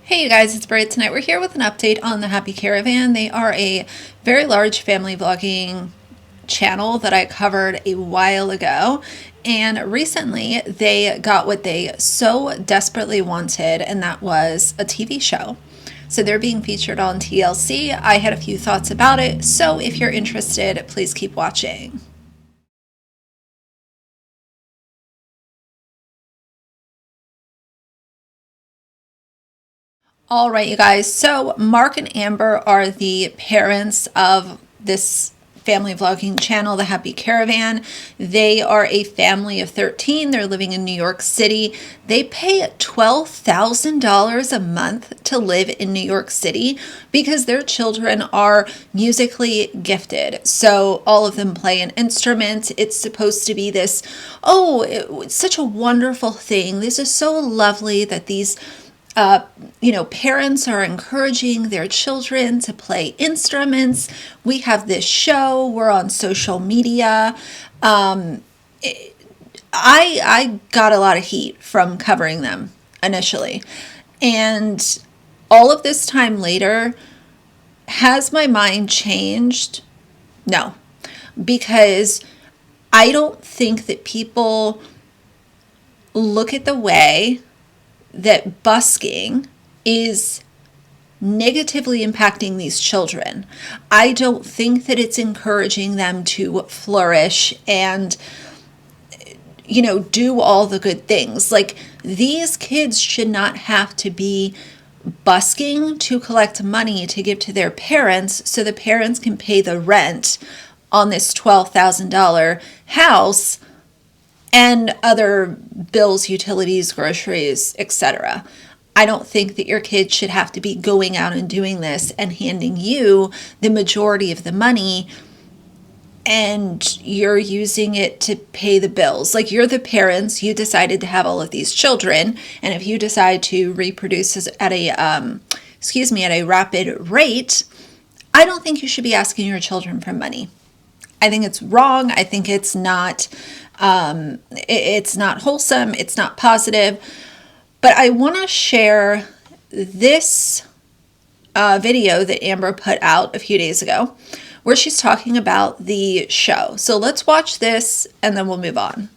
Hey you guys, it's Bri. Tonight we're here with an update on the Happy Caravan. They are a very large family vlogging channel that I covered a while ago, and recently they got what they so desperately wanted, and that was a TV show. So they're being featured on TLC. I had a few thoughts about it, so if you're interested, please keep watching. All right, you guys. So Mark and Amber are the parents of this family vlogging channel, the Happy Caravan. They are a family of 13. They're living in New York City. They pay $12,000 a month to live in New York City because their children are musically gifted. So all of them play an instrument. It's supposed to be this, it's such a wonderful thing. This is so lovely that these parents are encouraging their children to play instruments. We have this show. We're on social media. I got a lot of heat from covering them initially. And all of this time later, has my mind changed? No, because I don't think that people look at the way that busking is negatively impacting these children. I don't think that it's encouraging them to flourish and, do all the good things. Like, these kids should not have to be busking to collect money to give to their parents so the parents can pay the rent on this $12,000 house and other bills, utilities, groceries, etc. I don't think that your kids should have to be going out and doing this and handing you the majority of the money and you're using it to pay the bills. Like, you're the parents, you decided to have all of these children, and if you decide to reproduce at a rapid rate, I don't think you should be asking your children for money. I think it's wrong. I think it's not wholesome. It's not positive. But I want to share this video that Amber put out a few days ago where she's talking about the show. So let's watch this and then we'll move on.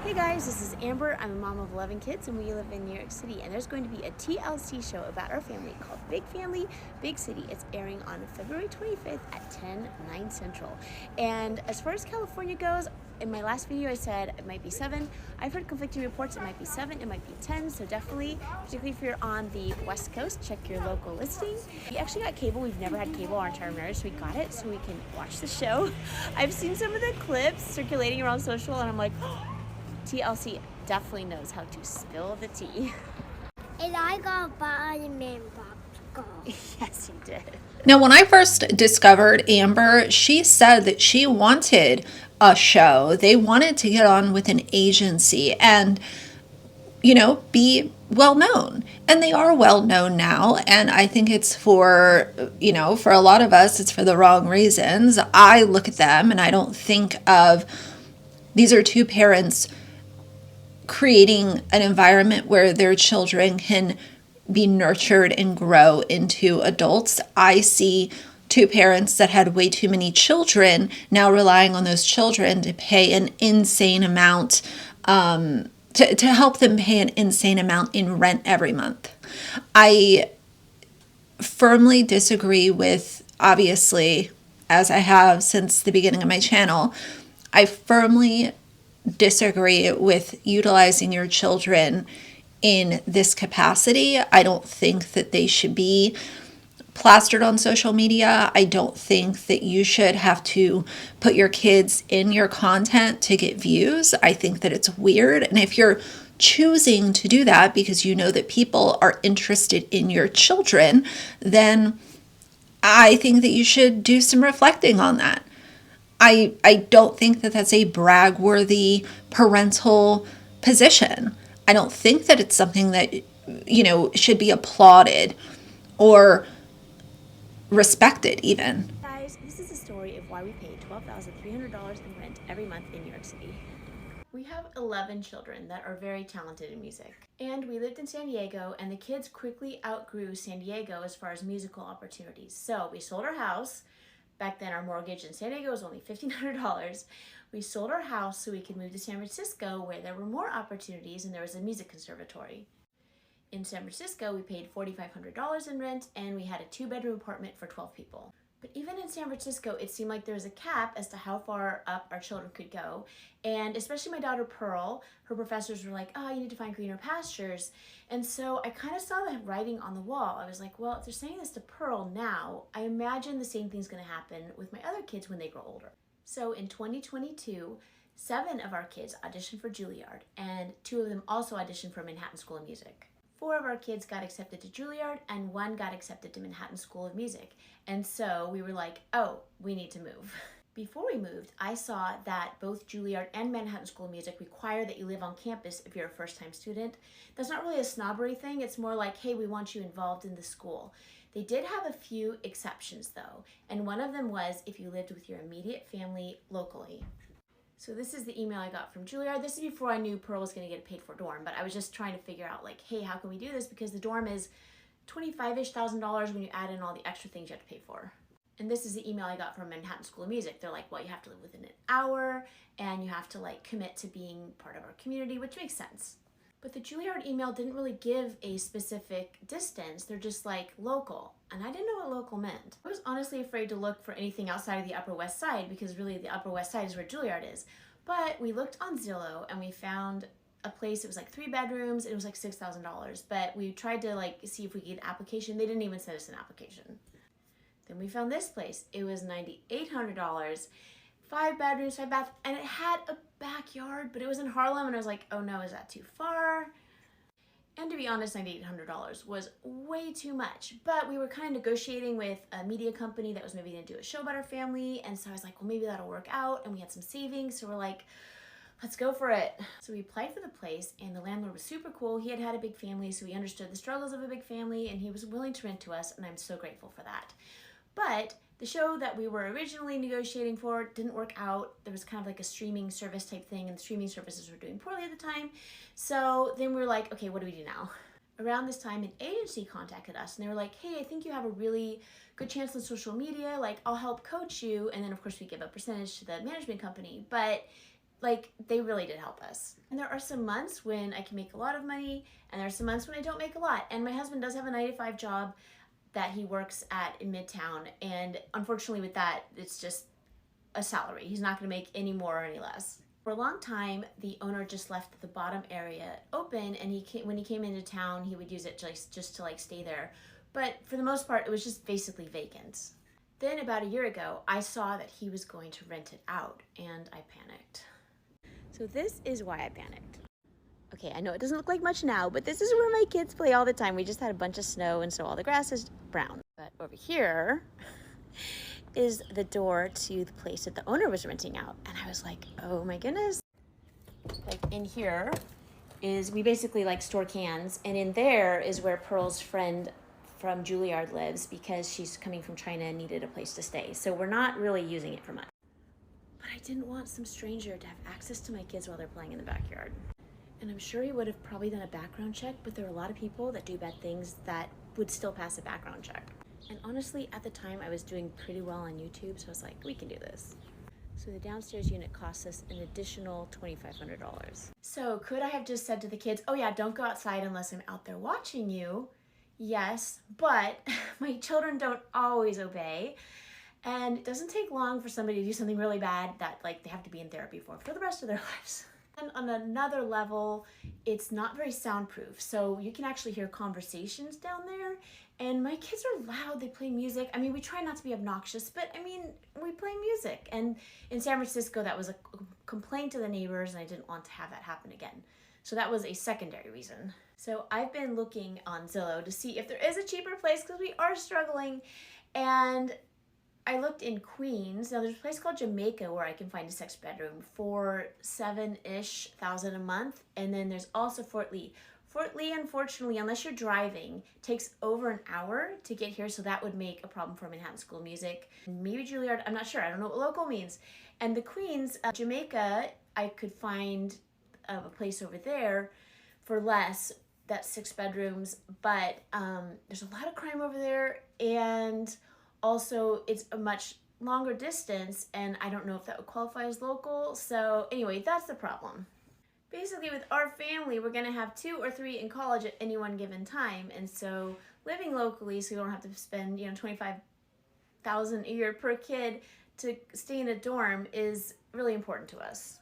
Hey guys, this is Amber. I'm a mom of 11 kids and we live in New York City, and there's going to be a TLC show about our family called Big Family, Big City. It's airing on February 25th at 9 Central. And as far as California goes, in my last video I said it might be 7. I've heard conflicting reports. It might be 7, it might be 10, so definitely, particularly if you're on the West Coast, check your local listing. We actually got cable. We've never had cable our entire marriage, so we got it so we can watch the show. I've seen some of the clips circulating around social and I'm like, TLC definitely knows how to spill the tea. And I got Batman popsicle. Yes, you did. Now, when I first discovered Amber, she said that she wanted a show. They wanted to get on with an agency and, be well known. And they are well known now. And I think it's for a lot of us, it's for the wrong reasons. I look at them and I don't think of, these are two parents creating an environment where their children can be nurtured and grow into adults. I see two parents that had way too many children now relying on those children to pay an insane amount, to help them pay an insane amount in rent every month. I firmly disagree with, obviously, as I have since the beginning of my channel, I firmly disagree with utilizing your children in this capacity. I don't think that they should be plastered on social media. I don't think that you should have to put your kids in your content to get views. I think that it's weird. And if you're choosing to do that because you know that people are interested in your children, then I think that you should do some reflecting on that. I don't think that that's a brag-worthy parental position. I don't think that it's something that, should be applauded or respected even. Guys, this is the story of why we pay $12,300 in rent every month in New York City. We have 11 children that are very talented in music. And we lived in San Diego, and the kids quickly outgrew San Diego as far as musical opportunities. So we sold our house. Back then, our mortgage in San Diego was only $1,500. We sold our house so we could move to San Francisco, where there were more opportunities and there was a music conservatory. In San Francisco, we paid $4,500 in rent, and we had a 2-bedroom apartment for 12 people. But even in San Francisco, it seemed like there was a cap as to how far up our children could go. And especially my daughter Pearl, her professors were like, oh, you need to find greener pastures. And so I kind of saw the writing on the wall. I was like, well, if they're saying this to Pearl now, I imagine the same thing's going to happen with my other kids when they grow older. So in 2022, 7 of our kids auditioned for Juilliard, and 2 of them also auditioned for Manhattan School of Music. 4 of our kids got accepted to Juilliard, and 1 got accepted to Manhattan School of Music. And so we were like, oh, we need to move. Before we moved, I saw that both Juilliard and Manhattan School of Music require that you live on campus if you're a first-time student. That's not really a snobbery thing. It's more like, hey, we want you involved in the school. They did have a few exceptions, though, and one of them was if you lived with your immediate family locally. So this is the email I got from Juilliard. This is before I knew Pearl was going to get a paid for dorm, but I was just trying to figure out like, hey, how can we do this? Because the dorm is $25,000-ish when you add in all the extra things you have to pay for. And this is the email I got from Manhattan School of Music. They're like, well, you have to live within an hour and you have to like commit to being part of our community, which makes sense. But the Juilliard email didn't really give a specific distance. They're just like local. And I didn't know what local meant. I was honestly afraid to look for anything outside of the Upper West Side because really the Upper West Side is where Juilliard is. But we looked on Zillow and we found a place. It was like 3 bedrooms. It was like $6,000. But we tried to like see if we could get an application. They didn't even send us an application. Then we found this place. It was $9,800. 5 bedrooms, 5 baths, and it had a backyard, but it was in Harlem, and I was like, oh no, is that too far? And to be honest, $9,800 was way too much, but we were kind of negotiating with a media company that was maybe gonna do a show about our family, and so I was like, well, maybe that'll work out, and we had some savings, so we're like, let's go for it. So we applied for the place, and the landlord was super cool. He had a big family, so he understood the struggles of a big family, and he was willing to rent to us, and I'm so grateful for that. But the show that we were originally negotiating for didn't work out. There was kind of like a streaming service type thing, and the streaming services were doing poorly at the time. So then we were like, okay, what do we do now? Around this time, an agency contacted us, and they were like, hey, I think you have a really good chance on social media. Like, I'll help coach you. And then, of course, we give a percentage to the management company. But like, they really did help us. And there are some months when I can make a lot of money, and there are some months when I don't make a lot. And my husband does have a 9-to-5 job that he works at in Midtown, and unfortunately with that, it's just a salary. He's not gonna make any more or any less. For a long time, the owner just left the bottom area open, and when he came into town, he would use it just to like stay there. But for the most part, it was just basically vacant. Then about a year ago, I saw that he was going to rent it out, and I panicked. So this is why I panicked. Okay, I know it doesn't look like much now, but this is where my kids play all the time. We just had a bunch of snow, and so all the grass is brown. But over here is the door to the place that the owner was renting out. And I was like, oh my goodness. Like in here is, we basically like store cans, and in there is where Pearl's friend from Juilliard lives because she's coming from China and needed a place to stay. So we're not really using it for much. But I didn't want some stranger to have access to my kids while they're playing in the backyard. And I'm sure he would have probably done a background check, but there are a lot of people that do bad things that would still pass a background check. And honestly, at the time, I was doing pretty well on YouTube, so I was like, we can do this. So the downstairs unit costs us an additional $2,500. So could I have just said to the kids, oh yeah, don't go outside unless I'm out there watching you? Yes, but my children don't always obey. And it doesn't take long for somebody to do something really bad that like they have to be in therapy for the rest of their lives. And on another level, it's not very soundproof. So you can actually hear conversations down there. And my kids are loud, they play music. I mean, we try not to be obnoxious, but I mean, we play music. And in San Francisco, that was a complaint to the neighbors, and I didn't want to have that happen again. So that was a secondary reason. So I've been looking on Zillow to see if there is a cheaper place because we are struggling. And I looked in Queens. Now there's a place called Jamaica where I can find a 6-bedroom for $7,000-ish a month. And then there's also Fort Lee. Fort Lee, unfortunately, unless you're driving, takes over an hour to get here. So that would make a problem for Manhattan School of Music. Maybe Juilliard, I'm not sure. I don't know what local means. And the Queens, Jamaica, I could find a place over there for less. That's 6 bedrooms, but there's a lot of crime over there, and also it's a much longer distance, and I don't know if that would qualify as local. So anyway, that's the problem. Basically, with our family, we're going to have 2 or 3 in college at any one given time, and so living locally, so you don't have to spend $25,000 a year per kid to stay in a dorm, is really important to us.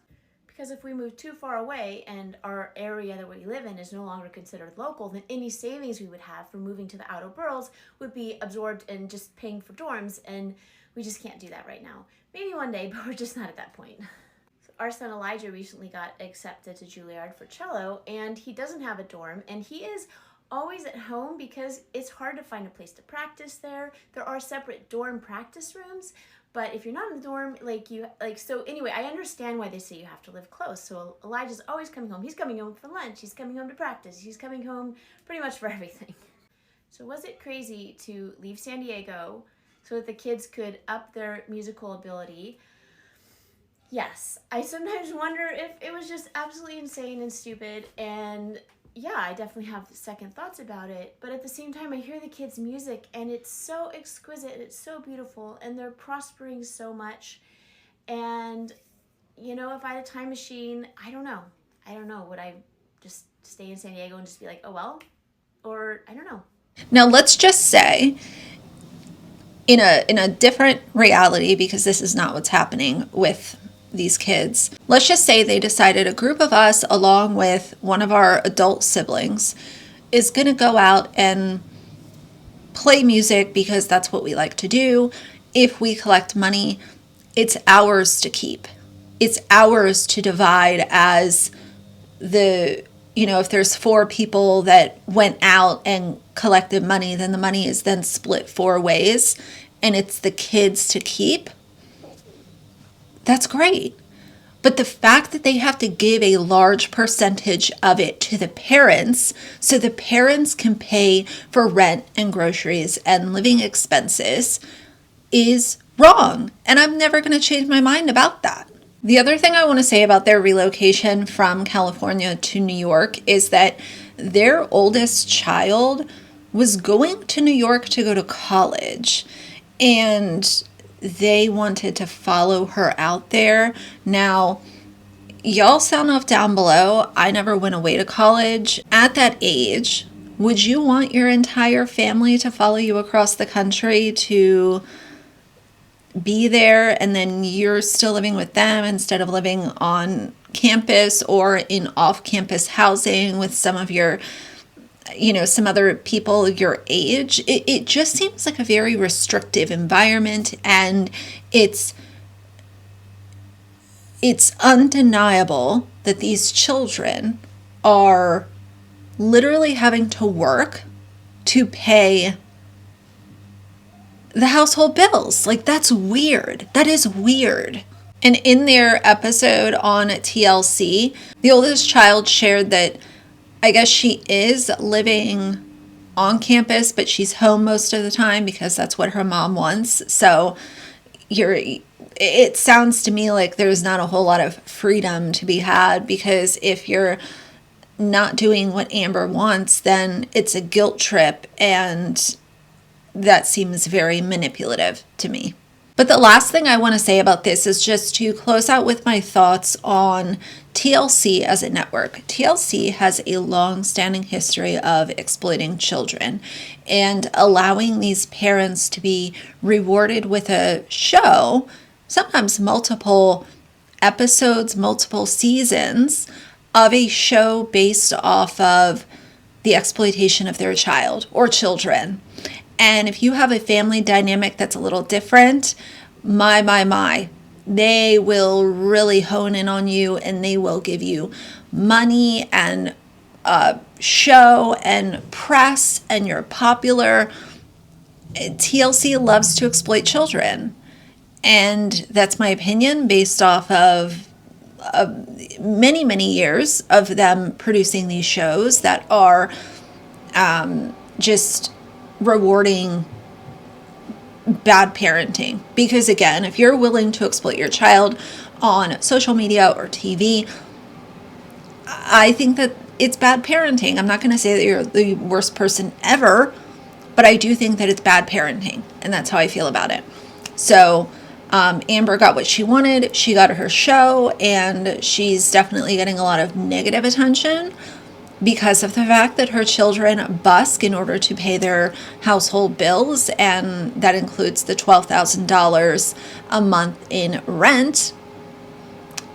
Because if we move too far away and our area that we live in is no longer considered local, then any savings we would have from moving to the outer boroughs would be absorbed in just paying for dorms, and we just can't do that right now. Maybe one day, but we're just not at that point. So our son Elijah recently got accepted to Juilliard for cello, and he doesn't have a dorm, and he is always at home because it's hard to find a place to practice there. There are separate dorm practice rooms, but if you're not in the dorm, so anyway, I understand why they say you have to live close. So Elijah's always coming home. He's coming home for lunch. He's coming home to practice. He's coming home pretty much for everything. So was it crazy to leave San Diego so that the kids could up their musical ability? Yes. I sometimes wonder if it was just absolutely insane and stupid, and yeah, I definitely have second thoughts about it, but at the same time, I hear the kids' music, and it's so exquisite, and it's so beautiful, and they're prospering so much, and, if I had a time machine, I don't know, would I just stay in San Diego and just be like, oh well, or I don't know. Now, let's just say, in a different reality, because this is not what's happening with these kids. Let's just say they decided a group of us, along with one of our adult siblings, is going to go out and play music because that's what we like to do. If we collect money, it's ours to keep. It's ours to divide as if there's 4 people that went out and collected money, then the money is then split 4 ways, and it's the kids to keep. That's great. But the fact that they have to give a large percentage of it to the parents so the parents can pay for rent and groceries and living expenses is wrong. And I'm never going to change my mind about that. The other thing I want to say about their relocation from California to New York is that their oldest child was going to New York to go to college, and they wanted to follow her out there. Now, y'all sound off down below. I never went away to college. At that age, would you want your entire family to follow you across the country to be there, and then you're still living with them instead of living on campus or in off-campus housing with some of your some other people your age? It just seems like a very restrictive environment, and it's undeniable that these children are literally having to work to pay the household bills. Like, that's weird. That is weird. And in their episode on TLC, the oldest child shared that I guess she is living on campus, but she's home most of the time because that's what her mom wants. So it sounds to me like there's not a whole lot of freedom to be had, because if you're not doing what Amber wants, then it's a guilt trip, and that seems very manipulative to me. But the last thing I want to say about this is just to close out with my thoughts on TLC as a network. TLC has a long-standing history of exploiting children and allowing these parents to be rewarded with a show, sometimes multiple episodes, multiple seasons of a show based off of the exploitation of their child or children. And if you have a family dynamic that's a little different, my, they will really hone in on you, and they will give you money and show and press, and you're popular. TLC loves to exploit children. And that's my opinion based off of many, many years of them producing these shows that are just rewarding bad parenting. Because again, if you're willing to exploit your child on social media or TV, I think that it's bad parenting. I'm not going to say that you're the worst person ever, but I do think that it's bad parenting, and that's how I feel about it. So Amber got what she wanted. She got her show, and she's definitely getting a lot of negative attention because of the fact that her children busk in order to pay their household bills, and that includes the $12,000 a month in rent.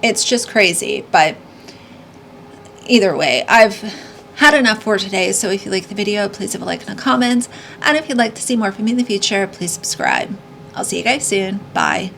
It's just crazy, but either way, I've had enough for today. So if you like the video, please leave a like and a comment. And if you'd like to see more from me in the future, please subscribe. I'll see you guys soon. Bye.